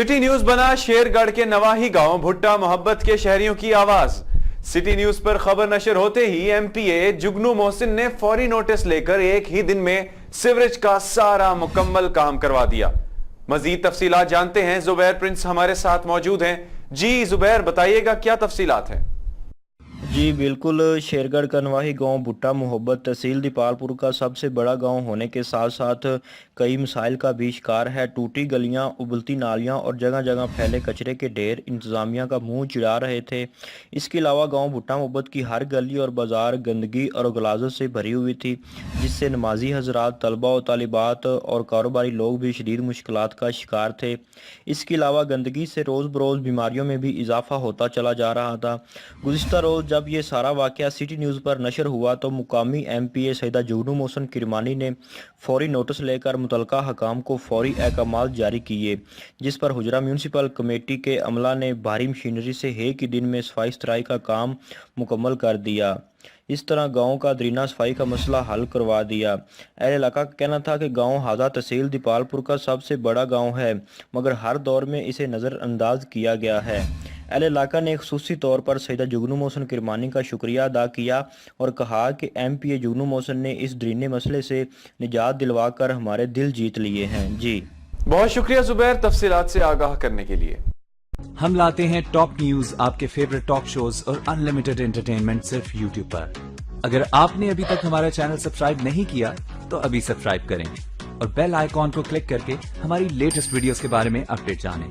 City news बना शेरगढ़ के नवाही गांव भुट्टा मोहब्बत के शहरियों की आवाज। सिटी न्यूज पर खबर नशर होते ही एमपीए जुगनू मोहसिन ने फौरी नोटिस लेकर एक ही दिन में सीवरेज का सारा मुकम्मल काम करवा दिया। मजीद तफसीलात जानते हैं, जुबैर प्रिंस हमारे साथ मौजूद हैं। जी जुबैर, बताइएगा क्या तफसीलात हैं? जी बिल्कुल, शेरगढ़ का नवाही गांव भुट्टा मोहब्बत तहसील दीपालपुर का सबसे बड़ा गांव होने के साथ साथ कई मसाइल का भी शिकार है। टूटी गलियां, उबलती नालियां और जगह जगह फैले कचरे के ढेर इंतजामिया का मुंह चिढ़ा रहे थे। इसके अलावा गांव भुट्टा मोहब्बत की हर गली और बाजार गंदगी और गलाजत से भरी हुई थी, जिससे नमाजी हजरात, तलबा और तालिबात और कारोबारी लोग भी शदीद मुश्किलात का शिकार थे। इसके अलावा गंदगी से रोज़ बरोज़ बीमारियों में भी इजाफा होता चला जा रहा था। गुज़िश्ता रोज़ जब ये सारा वाक़या सिटी न्यूज़ पर नशर हुआ तो मुकामी एमपीए सैयदा जुगनू मोहसिन किरमानी ने फौरी नोटिस लेकर मुतलका हकाम को फौरी अहकामात जारी किए, जिस पर हुजरा म्यूनसिपल कमेटी के अमला ने भारी मशीनरी से एक ही दिन में सफाई सुथराई का काम मुकम्मल कर दिया। इस तरह गांव का दरीना सफाई का मसला हल करवा दिया। अहले इलाका का कहना था कि गांव हाजा तहसील दीपालपुर का सबसे बड़ा गांव है, मगर हर दौर में इसे नज़रअंदाज किया गया है। अहले इलाका ने खुसूसी तौर पर सैयदा जुगनू मोहसिन किरमानी का शुक्रिया अदा किया और कहा कि एमपीए जुगनू मोहसिन ने इस दरीने मसले से निजात दिलवा कर हमारे दिल जीत लिए हैं। जी बहुत शुक्रिया जुबैर, तफसीलात से आगाह करने के लिए। हम लाते हैं टॉप न्यूज, आपके फेवरेट टॉक शोज और अनलिमिटेड एंटरटेनमेंट सिर्फ यूट्यूब पर। अगर आपने अभी तक हमारा चैनल सब्सक्राइब नहीं किया तो अभी सब्सक्राइब करें और बेल आइकॉन को क्लिक करके हमारी लेटेस्ट वीडियोस के बारे में अपडेट जानें।